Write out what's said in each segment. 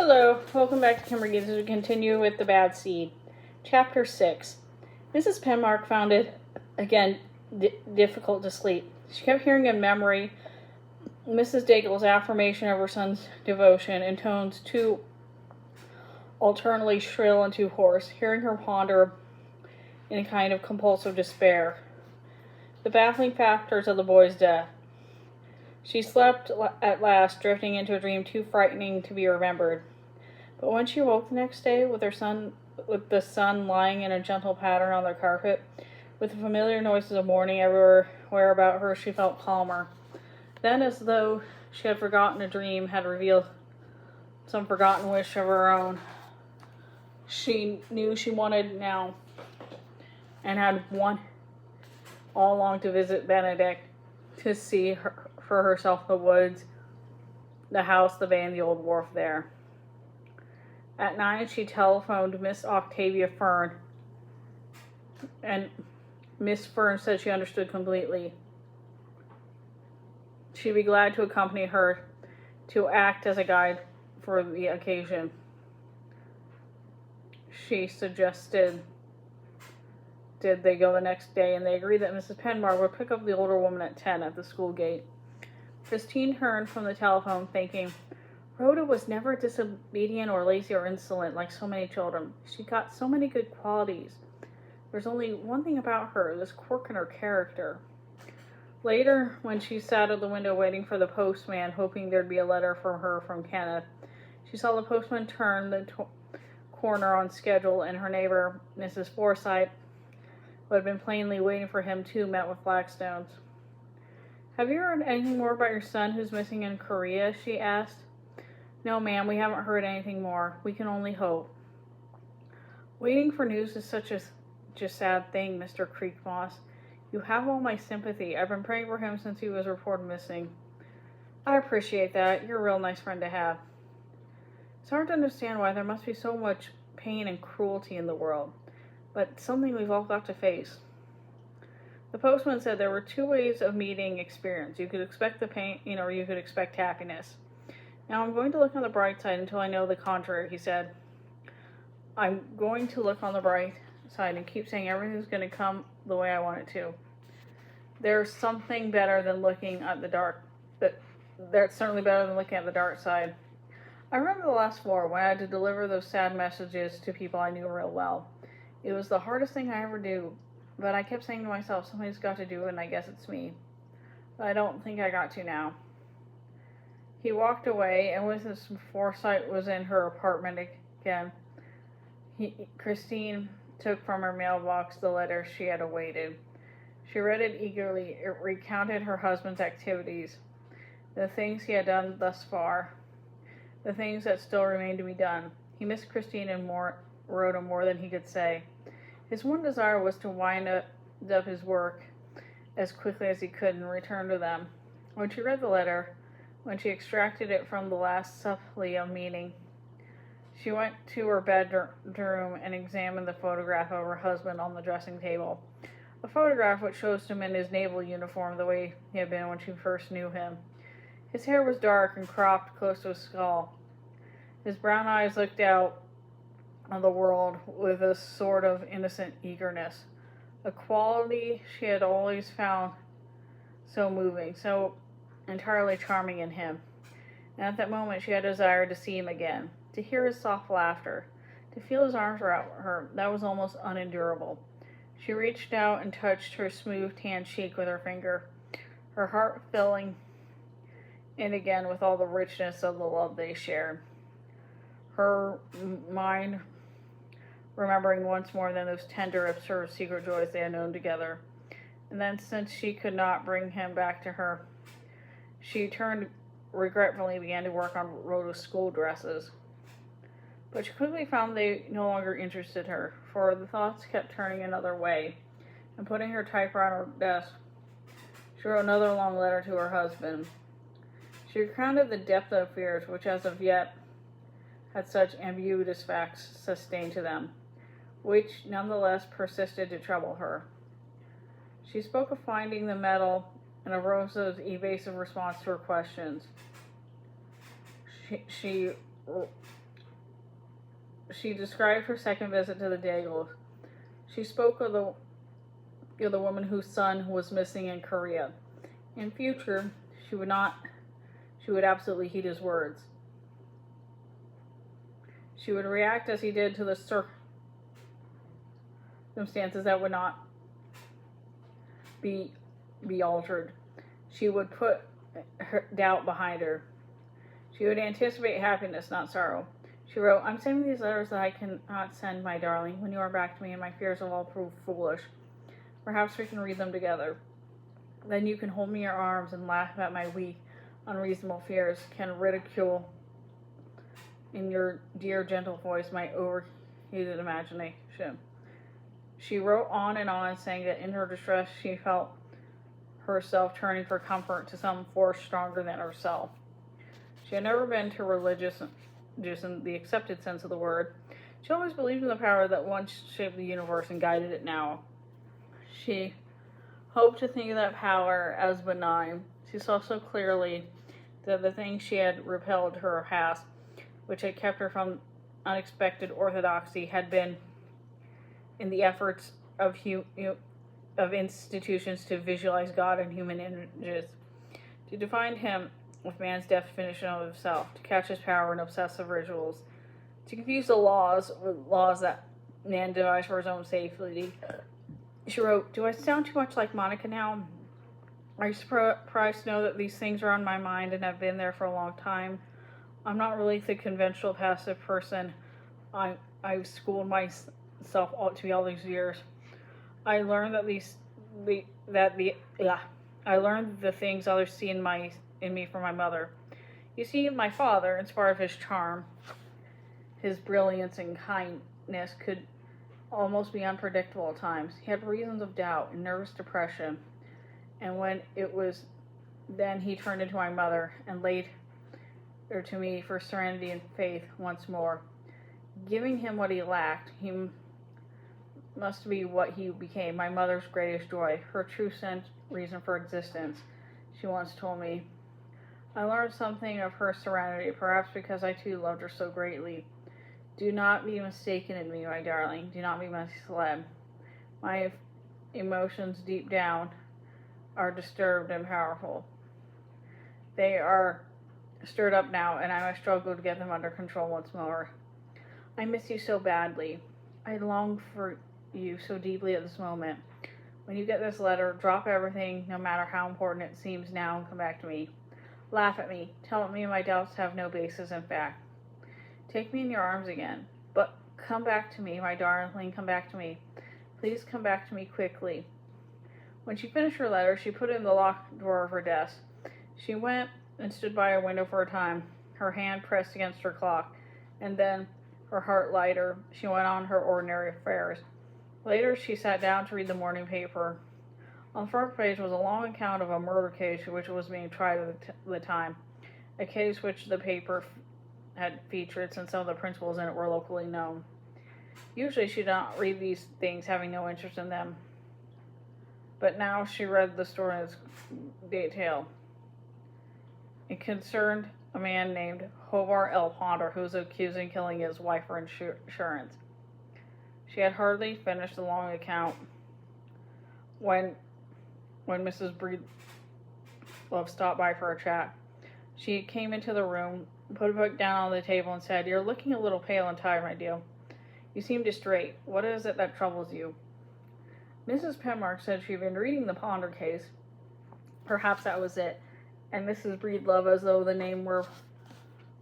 Hello, welcome back to Kimberly as we continue with The Bad Seed. Chapter 6. Mrs. Penmark found it, again, difficult to sleep. She kept hearing in memory Mrs. Daigle's affirmation of her son's devotion in tones too alternately shrill and too hoarse, hearing her ponder in a kind of compulsive despair the baffling factors of the boy's death. She slept at last, drifting into a dream too frightening to be remembered. But when she woke the next day with the sun lying in a gentle pattern on the carpet, with the familiar noises of morning everywhere about her, she felt calmer. Then, as though she had forgotten a dream, had revealed some forgotten wish of her own, she knew she wanted now, and had wanted all along, to visit Benedict, to see for herself the woods, the house, the bay, and the old wharf there. At 9, she telephoned Miss Octavia Fern, and Miss Fern said she understood completely. She'd be glad to accompany her to act as a guide for the occasion. She suggested they go the next day, and they agreed that Mrs. Penmark would pick up the older woman at 10 at the school gate. Christine turned from the telephone, thinking, Rhoda was never disobedient or lazy or insolent like so many children. She got so many good qualities. There's only one thing about her, this quirk in her character. Later, when she sat at the window waiting for the postman, hoping there'd be a letter from her from Kenneth, she saw the postman turn the corner on schedule, and her neighbor, Mrs. Forsythe, who had been plainly waiting for him too, met with flagstones. Have you heard anything more about your son who's missing in Korea? She asked. No, ma'am, we haven't heard anything more. We can only hope. Waiting for news is such a sad thing, Mr. Creekmoss. You have all my sympathy. I've been praying for him since he was reported missing. I appreciate that. You're a real nice friend to have. It's hard to understand why there must be so much pain and cruelty in the world, but it's something we've all got to face. The postman said there were two ways of meeting experience. You could expect the pain, or you could expect happiness. Now I'm going to look on the bright side until I know the contrary, he said. I'm going to look on the bright side and keep saying everything's going to come the way I want it to. There's something better than looking at the dark. That's certainly better than looking at the dark side. I remember the last war when I had to deliver those sad messages to people I knew real well. It was the hardest thing I ever do, but I kept saying to myself, somebody's got to do it, and I guess it's me. But I don't think I got to now. He walked away, and Mrs. Forsythe was in her apartment again. Christine took from her mailbox the letter she had awaited. She read it eagerly. It recounted her husband's activities, the things he had done thus far, the things that still remained to be done. He missed Christine and Rhoda more than he could say. His one desire was to wind up his work as quickly as he could and return to them. When she read the letter, when she extracted it from the last subtlety of meaning, she went to her bedroom and examined the photograph of her husband on the dressing table. A photograph which shows him in his naval uniform the way he had been when she first knew him. His hair was dark and cropped close to his skull. His brown eyes looked out on the world with a sort of innocent eagerness, a quality she had always found so moving, so entirely charming in him. And at that moment she had a desire to see him again, to hear his soft laughter, to feel his arms around her. That was almost unendurable. She reached out and touched her smooth tan cheek with her finger, her heart filling in again with all the richness of the love they shared. Her mind remembering once more than those tender, absurd, secret joys they had known together. And then, since she could not bring him back to her, she turned regretfully and began to work on Rhoda's school dresses. But she quickly found they no longer interested her, for the thoughts kept turning another way, and putting her typewriter on her desk, she wrote another long letter to her husband. She recounted the depth of fears which as of yet had such ambiguous facts sustained to them, which nonetheless persisted to trouble her. She spoke of finding the medal and of Rosa's evasive response to her questions. She She described her second visit to the Daigles. She spoke of the woman whose son was missing in Korea. In future, she would not. She would absolutely heed his words. She would react as he did to the circumstances that would not be altered. She would put her doubt behind her. She would anticipate happiness, not sorrow. She wrote, I'm sending these letters that I cannot send, my darling. When you are back to me and my fears will all prove foolish, perhaps we can read them together. Then you can hold me in your arms and laugh at my weak, unreasonable fears, can ridicule in your dear, gentle voice my overheated imagination. She wrote on and on, saying that in her distress she felt herself turning for comfort to some force stronger than herself. She had never been too religious in the accepted sense of the word. She always believed in the power that once shaped the universe and guided it now. She hoped to think of that power as benign. She saw so clearly that the things she had repelled her past, which had kept her from unexpected orthodoxy, had been in the efforts of institutions to visualize God in human images, to define him with man's definition of himself, to catch his power in obsessive rituals, to confuse the laws with laws that man devised for his own safety. She wrote, do I sound too much like Monica now? Are you surprised to know that these things are on my mind and have been there for a long time? I'm not really the conventional passive person I've schooled myself to be all these years. I learned I learned the things others see in me from my mother. You see, my father, in spite of his charm, his brilliance and kindness, could almost be unpredictable at times. He had reasons of doubt and nervous depression, and when it was then he turned into my mother and laid her to me for serenity and faith once more. Giving him what he lacked, he must be what he became, my mother's greatest joy, her true reason for existence, she once told me. I learned something of her serenity, perhaps because I too loved her so greatly. Do not be mistaken in me, my darling. Do not be misled. My emotions deep down are disturbed and powerful. They are stirred up now, and I must struggle to get them under control once more. I miss you so badly. I long for you so deeply at this moment. When you get this letter, drop everything, no matter how important it seems now, and come back to me. Laugh at me. Tell me my doubts have no basis in fact. Take me in your arms again. But come back to me, my darling, come back to me. Please come back to me quickly. When she finished her letter, she put it in the locked drawer of her desk. She went and stood by her window for a time, her hand pressed against her clock, and then, her heart lighter, she went on her ordinary affairs. Later, she sat down to read the morning paper. On the front page was a long account of a murder case which was being tried at the time, a case which the paper had featured since some of the principals in it were locally known. Usually she did not read these things, having no interest in them, but now she read the story in its detail. It concerned a man named Hobart L. Ponder, who was accused of killing his wife for insurance. She had hardly finished the long account when Mrs. Breedlove stopped by for a chat. She came into the room, put a book down on the table, and said, "You're looking a little pale and tired, my dear. You seem distrait. What is it that troubles you?" Mrs. Penmark said she'd been reading the Ponder case. Perhaps that was it. And Mrs. Breedlove, as though the name were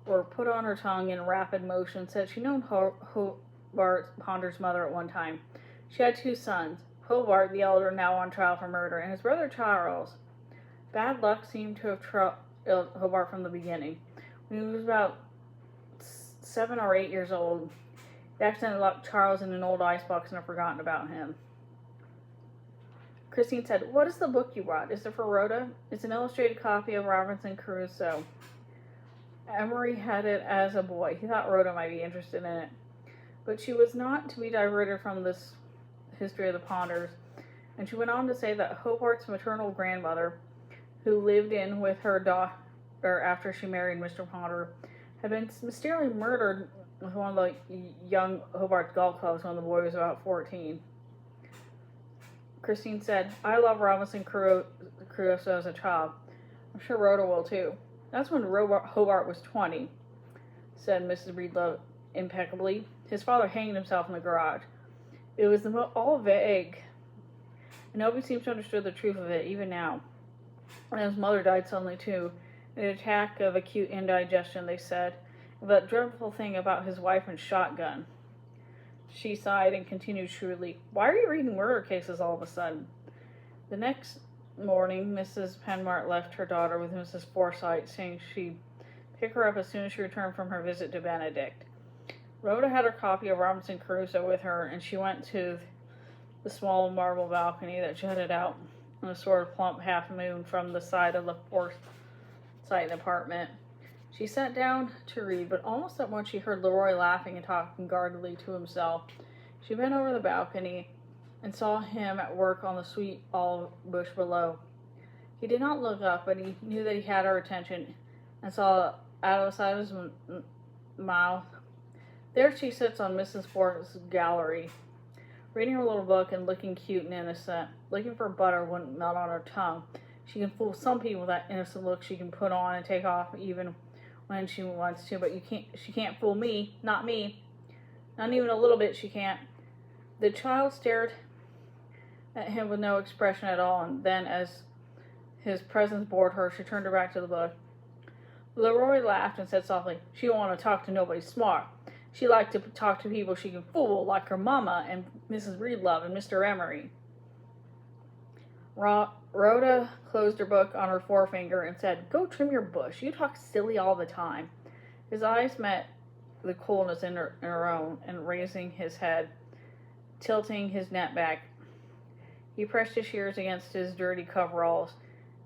put on her tongue in rapid motion, said she'd known Hobart Ponder's mother at one time. She had 2 sons, Hobart, the elder, now on trial for murder, and his brother Charles. Bad luck seemed to have trailed Hobart from the beginning. When he was about 7 or 8 years old, the accident locked Charles in an old icebox and had forgotten about him. Christine said, "What is the book you brought? Is it for Rhoda?" "It's an illustrated copy of Robinson Crusoe. Emery had it as a boy. He thought Rhoda might be interested in it." But she was not to be diverted from this history of the Ponders, and she went on to say that Hobart's maternal grandmother, who lived in with her daughter after she married Mr. Ponder, had been mysteriously murdered with one of the young Hobart golf clubs when the boy was about 14. Christine said, I love Robinson Crusoe as a child. I'm sure Rhoda will too. That's when Hobart was 20, said Mrs. Breedlove impeccably. His father hanged himself in the garage. It was all vague, and nobody seems to understand the truth of it, even now. And his mother died suddenly too, an attack of acute indigestion, they said. That dreadful thing about his wife and shotgun. She sighed and continued shrewdly, Why are you reading murder cases all of a sudden? The next morning, Mrs. Penmart left her daughter with Mrs. Forsyte, saying she'd pick her up as soon as she returned from her visit to Benedict. Rhoda had her copy of Robinson Crusoe with her, and she went to the small marble balcony that jutted out on a sort of plump half-moon from the side of the Forsyte apartment. She sat down to read, but almost at once she heard Leroy laughing and talking guardedly to himself. She bent over the balcony and saw him at work on the sweet olive bush below. He did not look up, but he knew that he had her attention, and saw out of the side of his mouth, There she sits on Mrs. Fort's gallery, reading her little book and looking cute and innocent, looking for butter wouldn't melt on her tongue. She can fool some people with that innocent look she can put on and take off even when she wants to, but she can't fool me, not me. Not even a little bit she can't. The child stared at him with no expression at all, and then as his presence bored her, she turned her back to the book. Leroy laughed and said softly, She don't want to talk to nobody smart. She liked to talk to people she can fool, like her mama and Mrs. Breedlove and Mr. Emery. Rhoda closed her book on her forefinger and said, Go trim your bush. You talk silly all the time. His eyes met the coolness in her own, and raising his head, tilting his net back, he pressed his shears against his dirty coveralls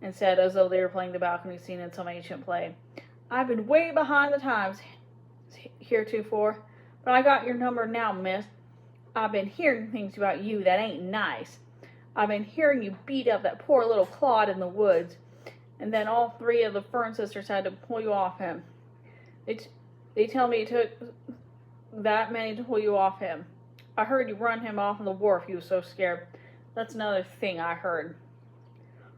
and said, as though they were playing the balcony scene in some ancient play, I've been way behind the times heretofore, but I got your number now, miss. I've been hearing things about you that ain't nice. I've been hearing you beat up that poor little Claude in the woods, and then all three of the Fern sisters had to pull you off him. They tell me it took that many to pull you off him. I heard you run him off on the wharf, you was so scared. That's another thing I heard.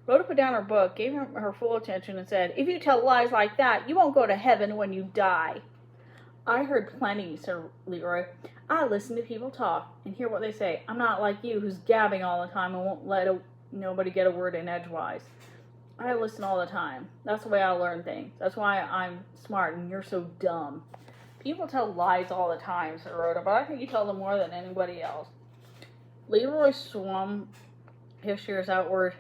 Rhoda put down her book, gave him her full attention, and said, If you tell lies like that, you won't go to heaven when you die. I heard plenty, said Leroy. I listen to people talk and hear what they say. I'm not like you, who's gabbing all the time and won't let nobody get a word in edgewise. I listen all the time. That's the way I learn things. That's why I'm smart and you're so dumb. People tell lies all the time, said Rhoda, but I think you tell them more than anybody else. Leroy swung his shears outward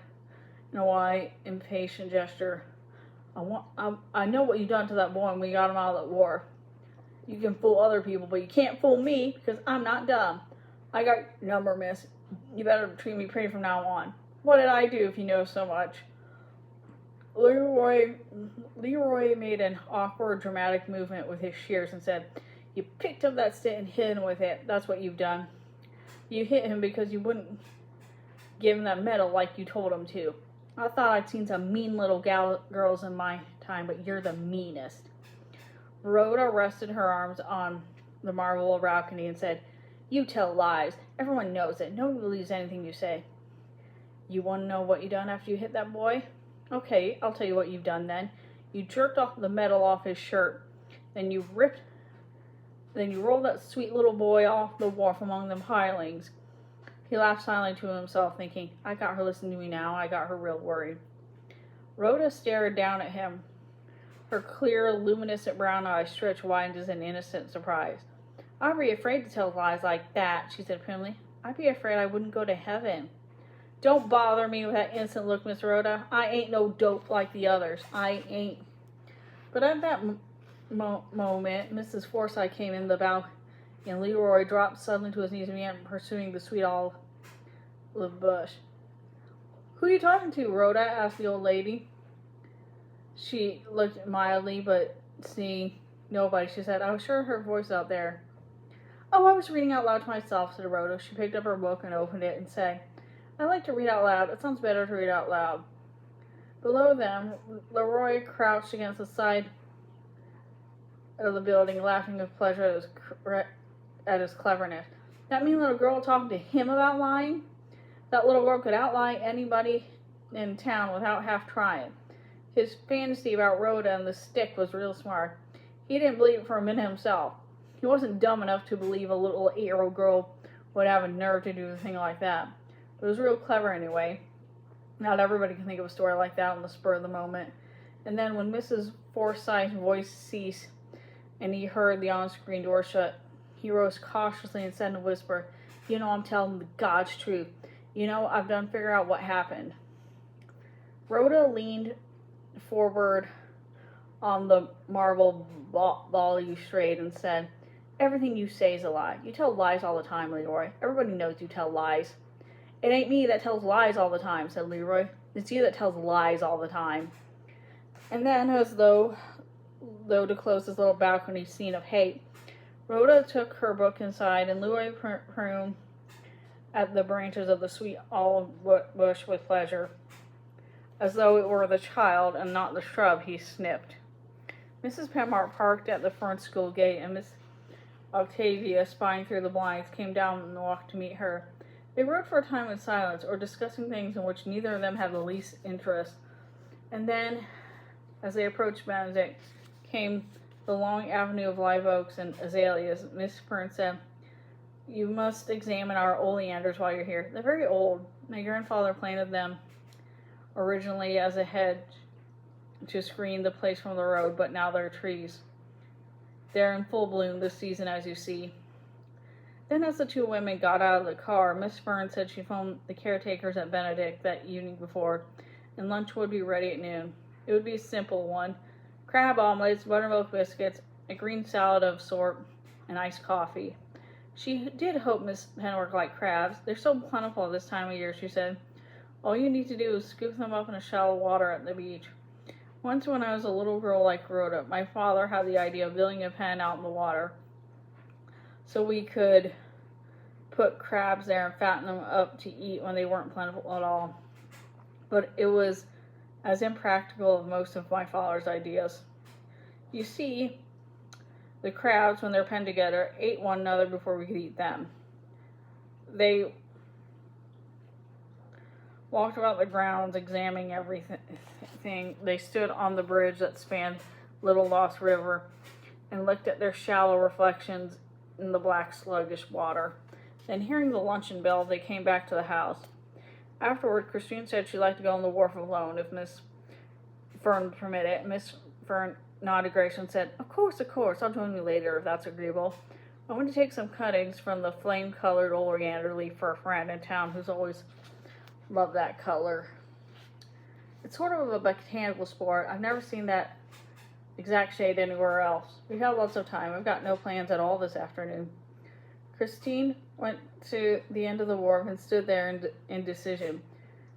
in a wide, impatient gesture. I know what you've done to that boy when we got him out of the war. You can fool other people, but you can't fool me because I'm not dumb. I got your number, miss. You better treat me pretty from now on. What did I do if you know so much? Leroy made an awkward, dramatic movement with his shears and said, You picked up that stick and hit him with it. That's what you've done. You hit him because you wouldn't give him that medal like you told him to. I thought I'd seen some mean little girls in my time, but you're the meanest. Rhoda rested her arms on the marble balcony and said, You tell lies. Everyone knows it. Nobody believes anything you say. You want to know what you done after you hit that boy? Okay, I'll tell you what you've done then. You jerked off the metal off his shirt. Then you rolled that sweet little boy off the wharf among them pilings. He laughed silently to himself, thinking, I got her listening to me now. I got her real worried. Rhoda stared down at him. Her clear, luminescent brown eyes stretched wide as in innocent surprise. I'd be afraid to tell lies like that, she said primly. I'd be afraid I wouldn't go to heaven. Don't bother me with that innocent look, Miss Rhoda. I ain't no dope like the others. I ain't. But at that moment, Mrs. Forsyte came in the balcony, and Leroy dropped suddenly to his knees and began pursuing the sweet olive bush. Who are you talking to, Rhoda? Asked the old lady. She looked mildly, but seeing nobody, she said, I was sure her voice out there. Oh, I was reading out loud to myself, said Rhoda. She picked up her book and opened it and said, I like to read out loud. It sounds better to read out loud. Below them, Leroy crouched against the side of the building, laughing with pleasure at his cleverness. That mean little girl talking to him about lying? That little girl could outlie anybody in town without half trying. His fantasy about Rhoda and the stick was real smart. He didn't believe it for a minute himself. He wasn't dumb enough to believe a little 8-year-old girl would have a nerve to do a thing like that. It was real clever anyway. Not everybody can think of a story like that on the spur of the moment. And then when Mrs. Forsythe's voice ceased and he heard the on-screen door shut, he rose cautiously and said in a whisper, "You know I'm telling the God's truth. You know I've done figure out what happened." Rhoda leaned forward on the marble balustrade and said, "Everything you say is a lie. You tell lies all the time, Leroy. Everybody knows you tell lies." "It ain't me that tells lies all the time," said Leroy. "It's you that tells lies all the time." And then, as though to close this little balcony scene of hate, Rhoda took her book inside and Leroy pruned at the branches of the sweet olive bush with pleasure, as though it were the child and not the shrub he snipped. Mrs. Penmark parked at the front school gate, and Miss Octavia, spying through the blinds, came down and walked to meet her. They rode for a time in silence, or discussing things in which neither of them had the least interest. And then, as they approached Benedict, came the long avenue of live oaks and azaleas. Miss Fern said, "You must examine our oleanders while you're here. They're very old. My grandfather planted them originally as a hedge to screen the place from the road, but now they're trees. They're in full bloom this season, as you see." Then, as the two women got out of the car, Miss Fern said she phoned the caretakers at Benedict that evening before, and lunch would be ready at noon. It would be a simple one: crab omelets, buttermilk biscuits, a green salad of sort, and iced coffee. She did hope Miss Penmark liked crabs. "They're so plentiful this time of year," she said. "All you need to do is scoop them up in a shallow water at the beach. Once when I was a little girl like Rhoda, my father had the idea of building a pen out in the water so we could put crabs there and fatten them up to eat when they weren't plentiful at all. But it was as impractical as most of my father's ideas. You see, the crabs, when they're penned together, ate one another before we could eat them. They walked about the grounds, examining everything. They stood on the bridge that spanned Little Lost River and looked at their shallow reflections in the black, sluggish water. Then, hearing the luncheon bell, they came back to the house. Afterward, Christine said she'd like to go on the wharf alone if Miss Fern permitted. Miss Fern nodded graciously and said, Of course, I'll join you later if that's agreeable. I want to take some cuttings from the flame-colored oleander leaf for a friend in town who's always loved that color. It's sort of a botanical sport. I've never seen that exact shade anywhere else. We have lots of time. I've got no plans at all this afternoon." Christine went to the end of the wharf and stood there in indecision.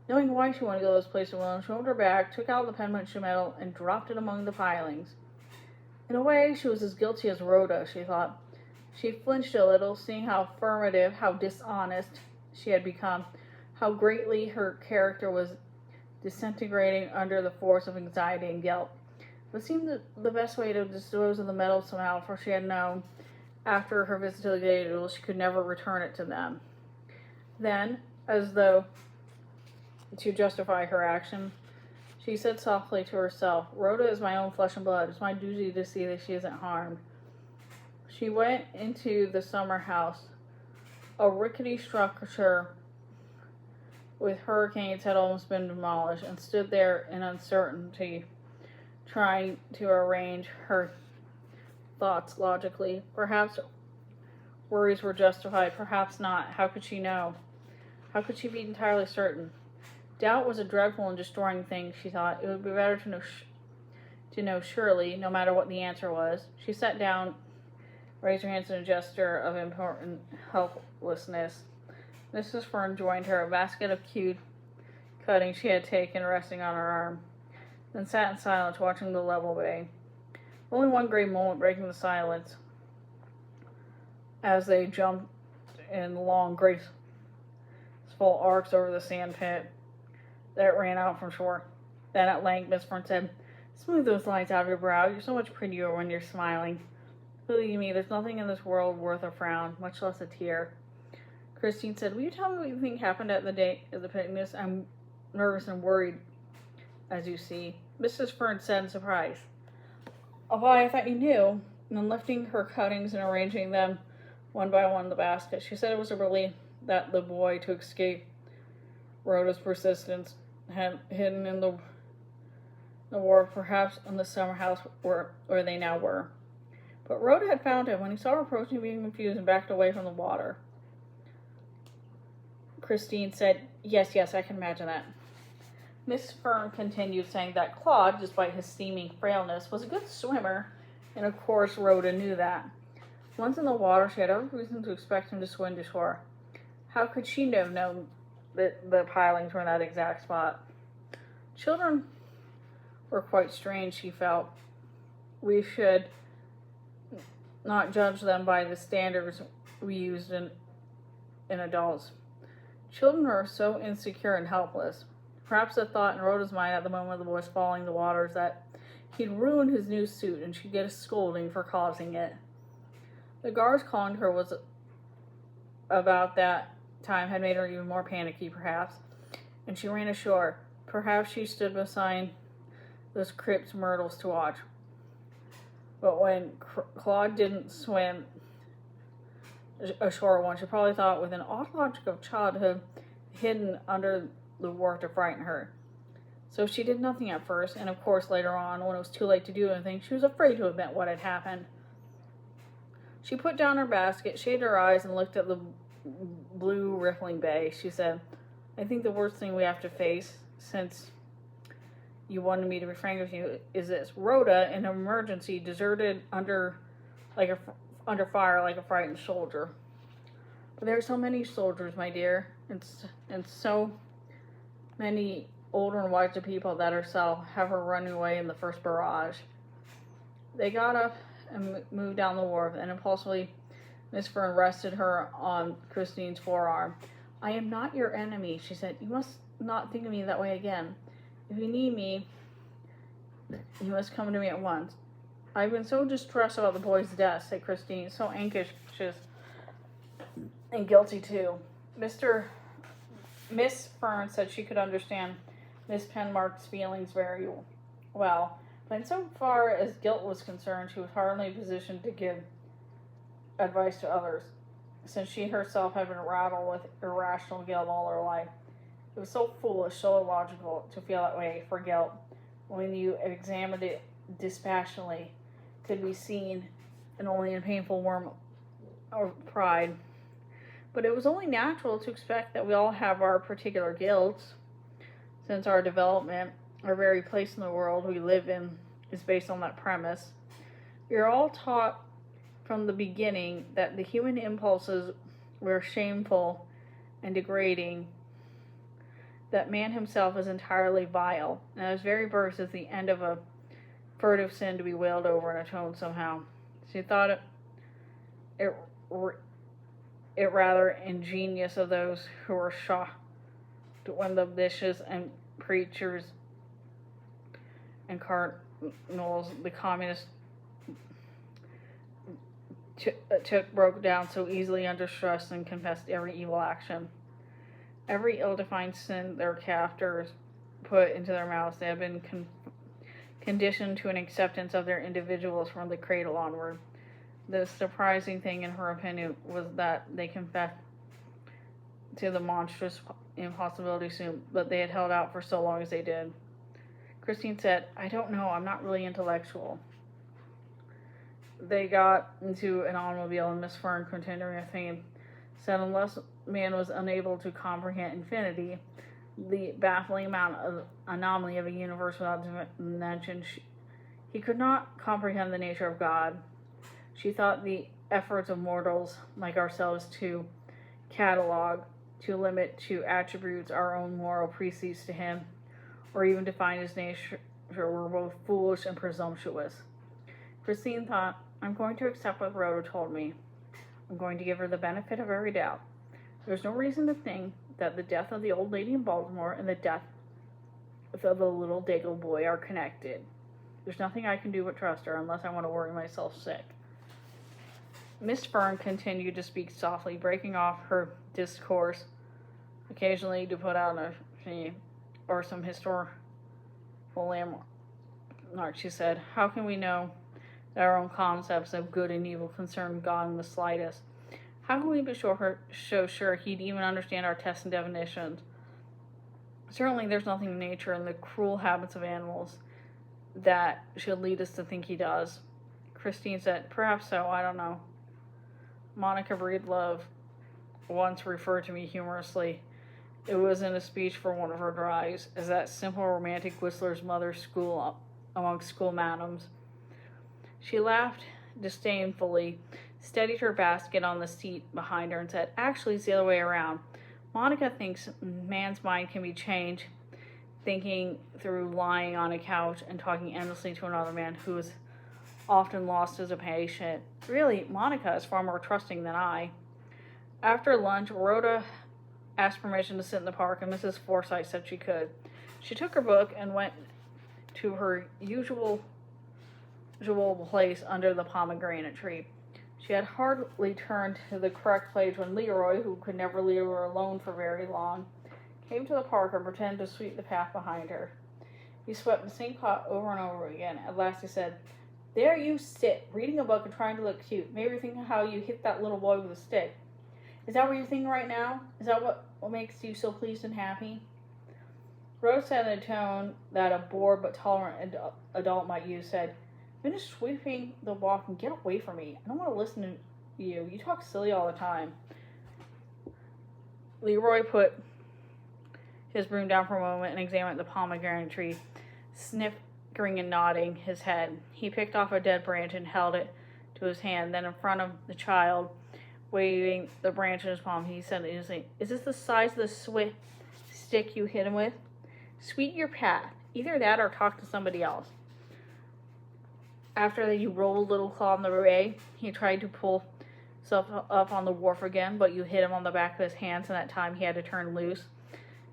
Knowing why she wanted to go to this place alone, she opened her bag, took out the penmanship medal, and dropped it among the pilings. In a way, she was as guilty as Rhoda, she thought. She flinched a little, seeing how affirmative, how dishonest she had become, how greatly her character was disintegrating under the force of anxiety and guilt. It seemed the best way to dispose of the medal somehow, for she had known, after her visit to the Gables, she could never return it to them. Then, as though to justify her action, she said softly to herself, "Rhoda is my own flesh and blood. It's my duty to see that she isn't harmed." She went into the summer house, a rickety structure with hurricanes had almost been demolished, and stood there in uncertainty, trying to arrange her thoughts logically. Perhaps worries were justified, perhaps not. How could she know? How could she be entirely certain? Doubt was a dreadful and destroying thing, she thought. It would be better to know surely, no matter what the answer was. She sat down, raised her hands in a gesture of important helplessness. Mrs. Fern joined her, a basket of cute cutting she had taken resting on her arm, then sat in silence, watching the level bay. Only one great moment breaking the silence, as they jumped in long, graceful arcs over the sand pit that ran out from shore. Then at length Miss Fern said, "Smooth those lines out of your brow. You're so much prettier when you're smiling." Believe me, there's nothing in this world worth a frown, much less a tear. Christine said, will you tell me what you think happened at the day of the picnic? I'm nervous and worried, as you see. Mrs. Fern said in surprise. Oh, why, I thought you knew. And then lifting her cuttings and arranging them one by one in the basket, she said it was a relief that the boy to escape Rhoda's persistence had hidden in the wharf, perhaps in the summer house where they now were. But Rhoda had found him when he saw her approaching, being confused, and backed away from the water. Christine said, yes, I can imagine that. Miss Fern continued, saying that Claude, despite his seeming frailness, was a good swimmer, and of course Rhoda knew that. Once in the water, she had every reason to expect him to swim to shore. How could she have known that the pilings were in that exact spot? Children were quite strange, she felt. We should not judge them by the standards we used in adults. Children are so insecure and helpless. Perhaps the thought in Rhoda's mind at the moment of the boy's falling in the water is that he'd ruined his new suit and she'd get a scolding for causing it. The guards calling her was about that time had made her even more panicky, perhaps, and she ran ashore. Perhaps she stood beside those crypt myrtles to watch. But when Claude didn't swim ashore once, she probably thought with an odd logic of childhood hidden under the wharf to frighten her. So she did nothing at first, and of course later on, when it was too late to do anything, she was afraid to admit what had happened. She put down her basket, shaded her eyes, and looked at the blue rippling bay. She said, I think the worst thing we have to face, since you wanted me to be frank with you, is this. Rhoda, in an emergency, deserted under fire like a frightened soldier. But there are so many soldiers, my dear, and so many older and wiser people that herself have her running away in the first barrage. They got up and moved down the wharf, and impulsively Miss Fern rested her on Christine's forearm. I am not your enemy, she said. You must not think of me that way again. If you need me, you must come to me at once. I've been so distressed about the boy's death, said Christine, so anxious and guilty too. Miss Fern said she could understand Miss Penmark's feelings very well, but in so far as guilt was concerned, she was hardly in a position to give advice to others, since she herself had been rattled with irrational guilt all her life. It was so foolish, so illogical to feel that way for guilt when you examined it dispassionately, could be seen and only in a painful worm of pride. But it was only natural to expect that we all have our particular guilts, since our development, our very place in the world we live in, is based on that premise. We are all taught from the beginning that the human impulses were shameful and degrading, that man himself is entirely vile, and at his very birth is the end of a furtive sin to be wailed over and atoned somehow. She thought it rather ingenious of those who were shocked when the bishops and preachers and cardinals, the communists, broke down so easily under stress and confessed every evil action. Every ill-defined sin their captors put into their mouths, they had been conditioned to an acceptance of their individuals from the cradle onward. The surprising thing, in her opinion, was that they confessed to the monstrous impossibility soon, but they had held out for so long as they did. Christine said, I don't know, I'm not really intellectual. They got into an automobile, and Miss Fern, continuing her theme, said unless man was unable to comprehend infinity, the baffling anomaly of a universe without dimension, he could not comprehend the nature of God. She thought the efforts of mortals like ourselves to catalog, to limit to attributes our own moral precepts to him, or even define his nature, were both foolish and presumptuous. Christine thought, I'm going to accept what Rhoda told me. I'm going to give her the benefit of every doubt. There's no reason to think that the death of the old lady in Baltimore and the death of the little Dago boy are connected. There's nothing I can do but trust her unless I want to worry myself sick. Miss Fern continued to speak softly, breaking off her discourse occasionally to put out a or some historical landmark. She said, "How can we know that our own concepts of good and evil concern God in the slightest? How can we be so sure He'd even understand our tests and definitions? Certainly there's nothing in nature and the cruel habits of animals that should lead us to think He does." Christine said, "Perhaps so, I don't know." Monica Breedlove once referred to me humorously. It was in a speech for one of her drives, as that simple romantic whistler's mother's school among school madams. She laughed disdainfully, steadied her basket on the seat behind her, and said, "Actually, it's the other way around. Monica thinks man's mind can be changed, thinking through lying on a couch and talking endlessly to another man who is often lost as a patient. Really, Monica is far more trusting than I." After lunch, Rhoda asked permission to sit in the park, and Mrs. Forsythe said she could. She took her book and went to her usual place under the pomegranate tree. She had hardly turned to the correct page when Leroy, who could never leave her alone for very long, came to the park and pretended to sweep the path behind her. He swept the same spot over and over again. At last he said, "There you sit, reading a book and trying to look cute. Maybe you're thinking how you hit that little boy with a stick. Is that what you're thinking right now? Is that what makes you so pleased and happy?" Rhoda said in a tone that a bored but tolerant adult might use, said, "Finish sweeping the walk and get away from me. I don't want to listen to you. You talk silly all the time." Leroy put his broom down for a moment and examined the pomegranate tree, snickering and nodding his head. He picked off a dead branch and held it to his hand. Then in front of the child, waving the branch in his palm, he said easily, "Is this the size of the stick you hit him with? Sweep your path. Either that or talk to somebody else." After you rolled Little Claw in the way, he tried to pull himself up on the wharf again, but you hit him on the back of his hands, and that time he had to turn loose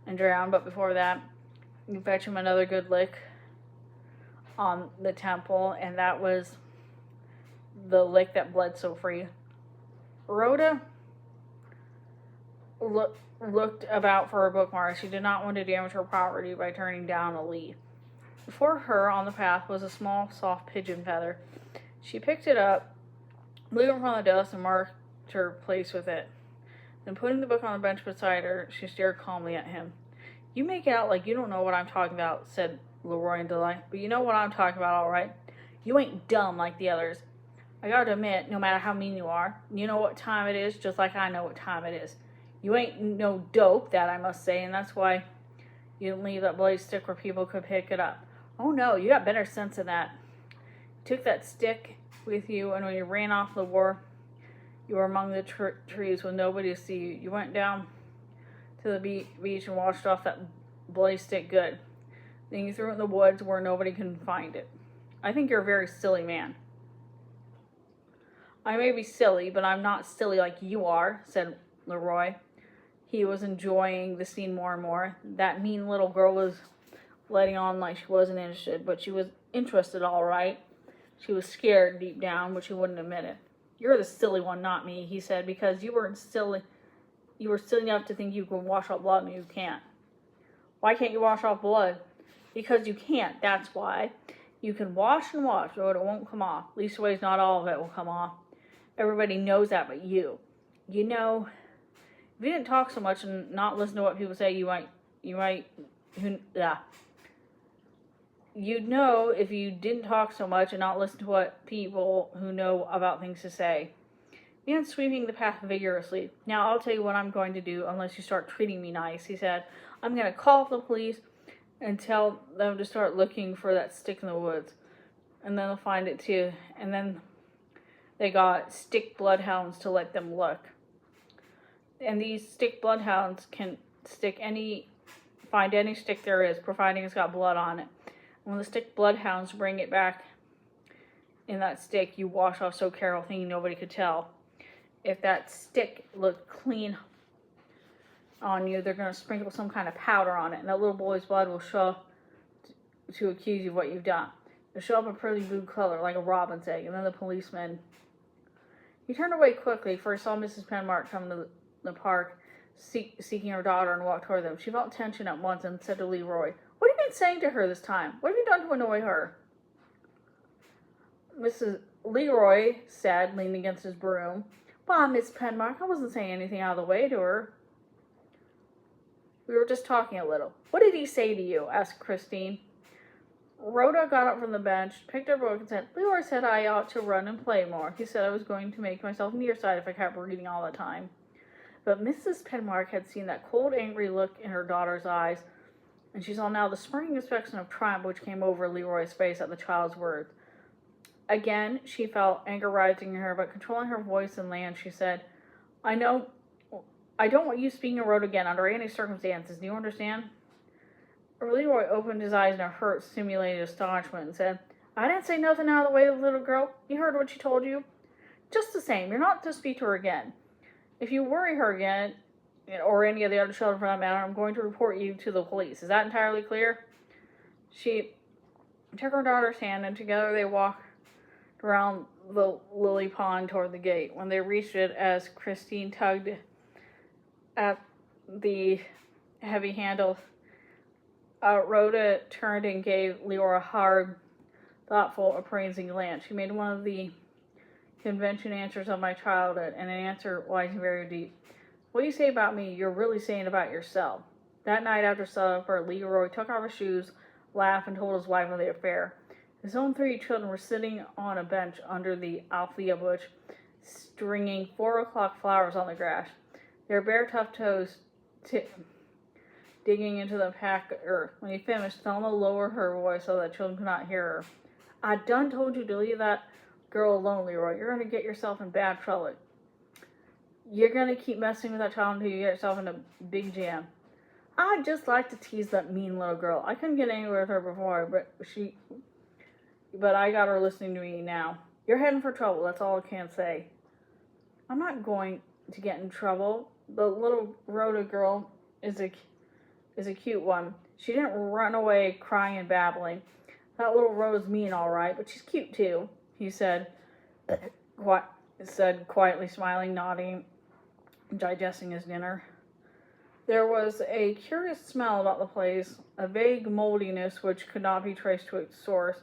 and drown. But before that, you fetch him another good lick on the temple, and that was the lick that bled so free. Rhoda looked about for her bookmark. She did not want to damage her property by turning down a leaf. Before her on the path was a small, soft pigeon feather. She picked it up, blew it from the dust, and marked her place with it. Then putting the book on the bench beside her, she stared calmly at him. "You make it out like you don't know what I'm talking about," said Leroy in delight. "But you know what I'm talking about, all right. You ain't dumb like the others. I gotta admit, no matter how mean you are, you know what time it is, just like I know what time it is. You ain't no dope, that I must say, and that's why you didn't leave that bloody stick where people could pick it up. Oh no, you got better sense than that. You took that stick with you, and when you ran off the wharf, you were among the trees with nobody to see you. You went down to the beach and washed off that bloody stick good. Then you threw it in the woods where nobody can find it. I think you're a very silly man." "I may be silly, but I'm not silly like you are," said Leroy. He was enjoying the scene more and more. That mean little girl was letting on like she wasn't interested, but she was interested all right. She was scared deep down, but she wouldn't admit it. "You're the silly one, not me," he said, "because you were silly enough to think you could wash off blood and you can't." "Why can't you wash off blood?" "Because you can't, that's why. You can wash and wash, but it won't come off. Leastways, not all of it will come off. Everybody knows that but you. You know, if you didn't talk so much and not listen to what people say, You'd know if you didn't talk so much and not listen to what people who know about things to say." He began sweeping the path vigorously. "Now I'll tell you what I'm going to do unless you start treating me nice," he said. "I'm going to call the police and tell them to start looking for that stick in the woods. And then they'll find it too. And then they got stick bloodhounds to let them look. And these stick bloodhounds can find any stick there is, providing it's got blood on it. And when the stick bloodhounds bring it back in that stick, you wash off so careful, thinking nobody could tell. If that stick looked clean on you, they're going to sprinkle some kind of powder on it, and that little boy's blood will show up to accuse you of what you've done. It'll show up a pretty blue color, like a robin's egg, and then the policeman..." He turned away quickly, for he saw Mrs. Penmark come to the park seeking her daughter and walked toward them. She felt tension at once and said to Leroy, "What have you been saying to her this time? What have you done to annoy her?" Mrs. Leroy said, leaning against his broom, "Bah, Miss Penmark, I wasn't saying anything out of the way to her. We were just talking a little." "What did he say to you?" asked Christine. Rhoda got up from the bench, picked up her book, and said, "Leroy said I ought to run and play more. He said I was going to make myself nearsighted if I kept reading all the time." But Mrs. Penmark had seen that cold, angry look in her daughter's eyes, and she saw now the springing expression of triumph which came over Leroy's face at the child's words. Again, she felt anger rising in her, but controlling her voice and land, she said, I don't want you speaking of Rhoda again under any circumstances. Do you understand?" Leroy opened his eyes in a hurt, simulated astonishment and said, "I didn't say nothing out of the way of the little girl. You heard what she told you. Just the same, you're not to speak to her again. If you worry her again, or any of the other children for that matter, I'm going to report you to the police. Is that entirely clear?" She took her daughter's hand, and together they walked around the lily pond toward the gate. When they reached it, as Christine tugged at the heavy handle, Rhoda turned and gave Leroy a hard, thoughtful, appraising glance. She made one of the convention answers of my childhood, and an answer lies very deep. "What you say about me, you're really saying about yourself." That night after supper, Leroy took off his shoes, laughed, and told his wife of the affair. His own 3 children were sitting on a bench under the althea bush, stringing 4 o'clock flowers on the grass, their bare tough toes digging into the packed earth. When he finished, Thelma lowered her voice so that children could not hear her. "I done told you to leave that girl alone, Leroy. You're going to get yourself in bad trouble. You're going to keep messing with that child until you get yourself in a big jam." "I'd just like to tease that mean little girl. I couldn't get anywhere with her before, but I got her listening to me now. You're heading for trouble, that's all I can say." "I'm not going to get in trouble. The little Rhoda girl is a cute one. She didn't run away crying and babbling. That little Rhoda's mean, all right, but she's cute too," he said quietly, smiling, nodding, digesting his dinner. There was a curious smell about the place, a vague moldiness which could not be traced to its source,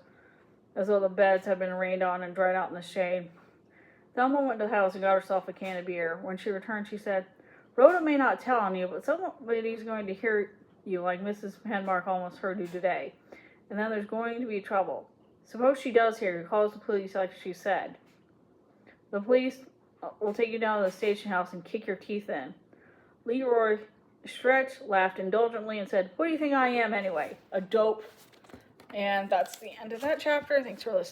as though the beds had been rained on and dried out in the shade. Thelma went to the house and got herself a can of beer. When she returned, she said, "Rhoda may not tell on you, but somebody's going to hear you like Mrs. Penmark almost heard you today. And then there's going to be trouble. Suppose she does hear you, calls the police like she said. The police will take you down to the station house and kick your teeth in." Leroy stretched, laughed indulgently, and said, "What do you think I am anyway? A dope?" And that's the end of that chapter. Thanks for listening.